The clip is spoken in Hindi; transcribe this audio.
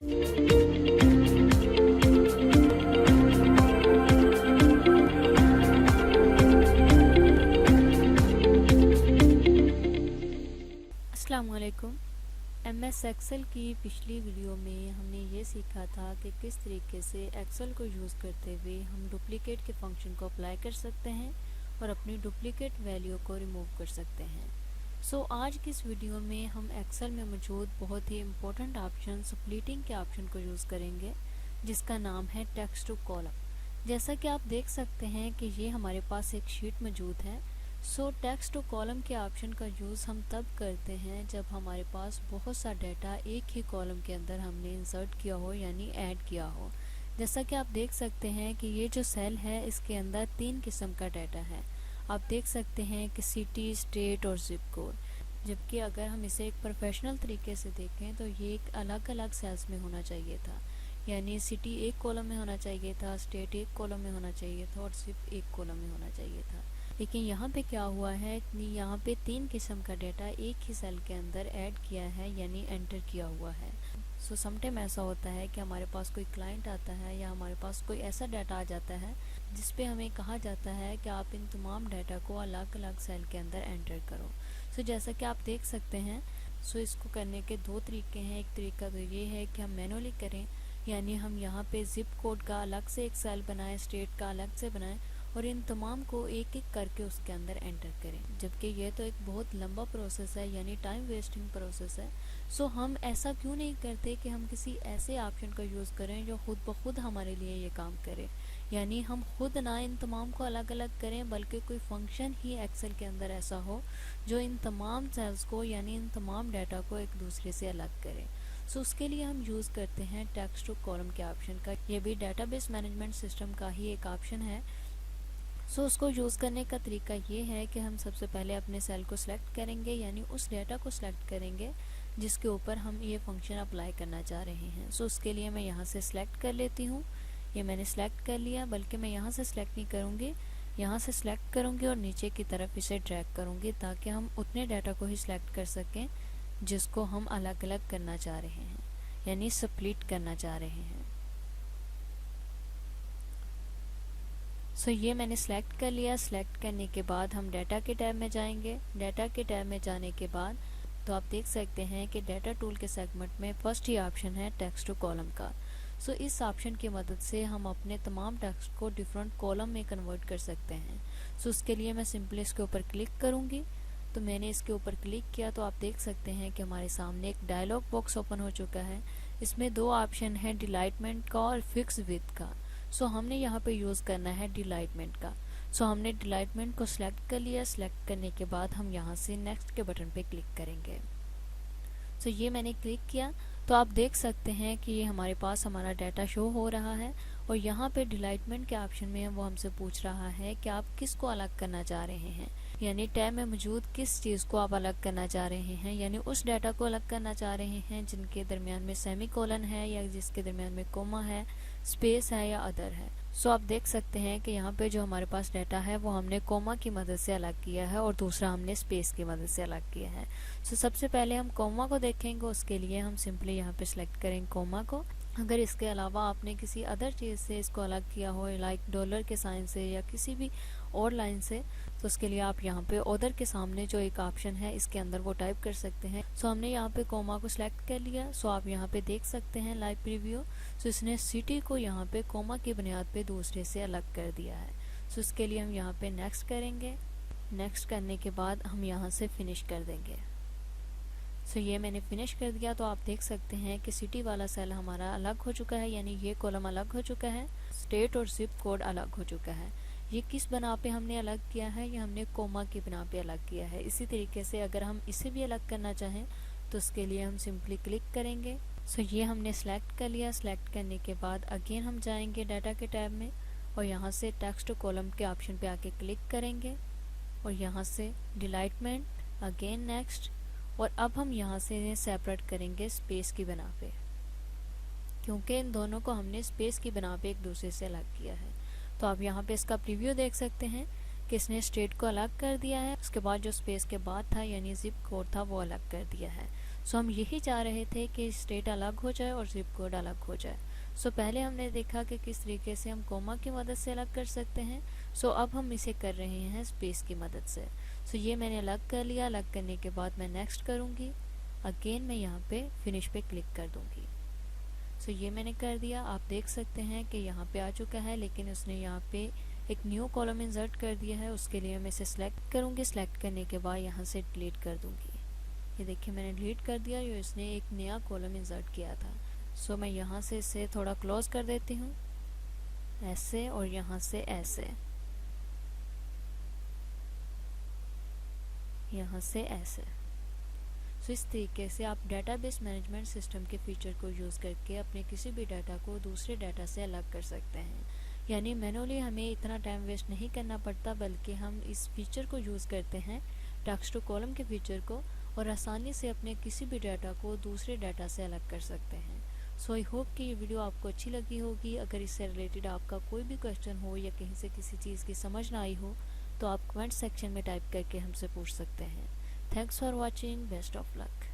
अस्सलामुअलैकुम। एमएस एक्सेल की पिछली वीडियो में हमने ये सीखा था कि किस तरीके से एक्सेल को यूज़ करते हुए हम डुप्लीकेट के फंक्शन को अप्लाई कर सकते हैं और अपनी डुप्लीकेट वैल्यू को रिमूव कर सकते हैं। आज की इस वीडियो में हम एक्सेल में मौजूद बहुत ही इम्पोर्टेंट ऑप्शन स्प्लिटिंग के ऑप्शन को यूज़ करेंगे, जिसका नाम है टेक्स्ट टू कॉलम। जैसा कि आप देख सकते हैं कि ये हमारे पास एक शीट मौजूद है। टेक्स्ट टू कॉलम के ऑप्शन का यूज़ हम तब करते हैं जब हमारे पास बहुत सा डाटा एक ही कॉलम के अंदर हमने इंसर्ट किया हो, यानी ऐड किया हो। जैसा कि आप देख सकते हैं कि ये जो सेल है इसके अंदर 3 किस्म का डाटा है। आप देख सकते हैं कि सिटी, स्टेट और जिप कोड। जबकि अगर हम इसे एक प्रोफेशनल तरीके से देखें तो ये एक अलग अलग सेल्स में होना चाहिए था, यानी सिटी एक कॉलम में होना चाहिए था, स्टेट एक कॉलम में होना चाहिए था और जिप एक कॉलम में होना चाहिए था। लेकिन यहाँ पे क्या हुआ है कि यहाँ पे 3 किस्म का डाटा एक ही सेल के अंदर ऐड किया है, यानी एंटर किया हुआ है। समटाइम ऐसा होता है कि हमारे पास कोई क्लाइंट आता है या हमारे पास कोई ऐसा डाटा आ जाता है जिस पे हमें कहा जाता है कि आप इन तमाम डाटा को अलग अलग सेल के अंदर एंटर करो। जैसा कि आप देख सकते हैं, इसको करने के 2 तरीके हैं। एक तरीका तो ये है कि हम मैनुअली करें, यानी हम यहाँ पे जिप कोड का अलग से एक सेल बनाएं, स्टेट का अलग से बनाएं और इन तमाम को एक एक करके उसके अंदर एंटर करें। जबकि ये तो एक बहुत लंबा प्रोसेस है, यानी टाइम वेस्टिंग प्रोसेस है। हम ऐसा क्यों नहीं करते कि हम किसी ऐसे ऑप्शन का यूज़ करें जो खुद ब खुद हमारे लिए ये काम करे, यानी हम खुद ना इन तमाम को अलग अलग करें, बल्कि कोई फंक्शन ही एक्सेल के अंदर ऐसा हो जो इन तमाम सेल्स को, यानी इन तमाम डाटा को एक दूसरे से अलग करे। उसके लिए हम यूज़ करते हैं टेक्स्ट टू कॉलम के ऑप्शन का। ये भी डेटाबेस मैनेजमेंट सिस्टम का ही एक ऑप्शन है। उसको यूज़ करने का तरीका ये है कि हम सबसे पहले अपने सेल को सिलेक्ट करेंगे, यानी उस डाटा को सिलेक्ट करेंगे जिसके ऊपर हम ये फंक्शन अप्लाई करना चाह रहे हैं। उसके लिए मैं यहाँ से सिलेक्ट कर लेती हूँ। ये मैंने सिलेक्ट कर लिया, बल्कि मैं यहाँ से सिलेक्ट नहीं करूँगी, यहाँ से सिलेक्ट करूँगी और नीचे की तरफ इसे ड्रैग करूँगी ताकि हम उतने डाटा को ही सिलेक्ट कर सकें जिसको हम अलग अलग करना चाह रहे हैं, यानी स्प्लिट करना चाह रहे हैं। ये मैंने सिलेक्ट कर लिया। सिलेक्ट करने के बाद हम डाटा के टैब में जाएंगे। डाटा के टैब में जाने के बाद तो आप देख सकते हैं कि डाटा टूल के सेगमेंट में फर्स्ट ही ऑप्शन है टेक्स्ट टू कॉलम का। इस ऑप्शन की मदद से हम अपने तमाम टेक्स्ट को डिफरेंट कॉलम में कन्वर्ट कर सकते हैं। उसके लिए मैं सिंपली इसके ऊपर क्लिक करूँगी। तो मैंने इसके ऊपर क्लिक किया तो आप देख सकते हैं कि हमारे सामने एक डायलॉग बॉक्स ओपन हो चुका है। इसमें 2 ऑप्शन है, डिलाइटमेंट का और फिक्स विथ का। हमने यहाँ पे यूज़ करना है डिलाइटमेंट का। हमने डिलाइटमेंट को सिलेक्ट कर लिया। सिलेक्ट करने के बाद हम यहाँ से नेक्स्ट के बटन पे क्लिक करेंगे। ये मैंने क्लिक किया तो आप देख सकते हैं कि ये हमारे पास हमारा डाटा शो हो रहा है और यहाँ पे डिलाइटमेंट के ऑप्शन में वो हमसे पूछ रहा है कि आप किसको अलग करना चाह रहे हैं, यानी टैब में मौजूद किस चीज़ को आप अलग करना चाह रहे हैं, यानी उस डाटा को अलग करना चाह रहे हैं जिनके दरमियान में सेमीकोलन है या जिसके दरमियान में कोमा है, स्पेस है या अदर है। आप देख सकते हैं कि यहाँ पे जो हमारे पास डाटा है वो हमने कोमा की मदद से अलग किया है और दूसरा हमने स्पेस की मदद से अलग किया है। सबसे पहले हम कोमा को देखेंगे। उसके लिए हम सिंपली यहाँ पे सिलेक्ट करेंगे कोमा को। अगर इसके अलावा आपने किसी अदर चीज़ से इसको अलग किया हो, लाइक डॉलर के साइन से या किसी भी और लाइन से, तो उसके लिए आप यहाँ पे ऑर्डर के सामने जो एक ऑप्शन है इसके अंदर वो टाइप कर सकते हैं। हमने यहाँ पे कोमा को सिलेक्ट कर लिया। आप यहाँ पे देख सकते हैं लाइव प्रीव्यू। इसने सिटी को यहाँ पे कोमा की बुनियाद पे दूसरे से अलग कर दिया है। उसके लिए हम यहाँ पे नेक्स्ट करेंगे। नेक्स्ट करने के बाद हम यहाँ से फिनिश कर देंगे। ये मैंने फिनिश कर दिया। तो आप देख सकते हैं कि सिटी वाला सेल हमारा अलग हो चुका है, यानी ये कॉलम अलग हो चुका है, स्टेट और जिप कोड अलग हो चुका है। ये किस बना पे हमने अलग किया है, ये हमने कोमा की बना पे अलग किया है। इसी तरीके से अगर हम इसे भी अलग करना चाहें तो उसके लिए हम सिंपली क्लिक करेंगे। ये हमने सेलेक्ट कर लिया। सेलेक्ट करने के बाद अगेन हम जाएंगे डाटा के टैब में और यहाँ से टेक्स्ट टू कॉलम के ऑप्शन पे आके क्लिक करेंगे और यहाँ से डिलाइटमेंट, अगेन नेक्स्ट, और अब हम यहाँ से सेपरेट करेंगे स्पेस की बना पे, क्योंकि इन दोनों को हमने स्पेस की बना पे एक दूसरे से अलग किया है। तो आप यहाँ पे इसका प्रीव्यू देख सकते हैं कि इसने स्टेट को अलग कर दिया है। उसके बाद जो स्पेस के बाद था, यानी जिप कोड था, वो अलग कर दिया है। सो हम यही चाह रहे थे कि स्टेट अलग हो जाए और जिप कोड अलग हो जाए। सो पहले हमने देखा कि किस तरीके से हम कोमा की मदद से अलग कर सकते हैं। सो अब हम इसे कर रहे हैं स्पेस की मदद से। सो ये मैंने अलग कर लिया। अलग करने के बाद मैं नेक्स्ट करूँगी। अगेन मैं यहाँ पे फिनिश पे क्लिक कर दूँगी। सो ये मैंने कर दिया। आप देख सकते हैं कि यहाँ पे आ चुका है, लेकिन उसने यहाँ पे एक न्यू कॉलम इंसर्ट कर दिया है। उसके लिए मैं इसे सिलेक्ट करूँगी। सिलेक्ट करने के बाद यहाँ से डिलीट कर दूँगी। ये देखिए मैंने डिलीट कर दिया। ये इसने एक नया कॉलम इंसर्ट किया था। सो मैं यहाँ से इसे थोड़ा क्लोज कर देती हूँ ऐसे, और यहाँ से ऐसे, यहाँ से ऐसे। सो इस तरीके से आप डेटाबेस मैनेजमेंट सिस्टम के फीचर को यूज़ करके अपने किसी भी डाटा को दूसरे डाटा से अलग कर सकते हैं। यानी मैनुअली हमें इतना टाइम वेस्ट नहीं करना पड़ता, बल्कि हम इस फीचर को यूज़ करते हैं, टेक्स्ट टू कॉलम के फीचर को, और आसानी से अपने किसी भी डाटा को दूसरे डाटा से अलग कर सकते हैं। सो आई होप कि ये वीडियो आपको अच्छी लगी होगी। अगर इससे रिलेटेड आपका कोई भी क्वेश्चन हो या कहीं से किसी चीज़ की समझ ना आई हो तो आप कमेंट सेक्शन में टाइप करके हमसे पूछ सकते हैं। Thanks for watching. Best of luck.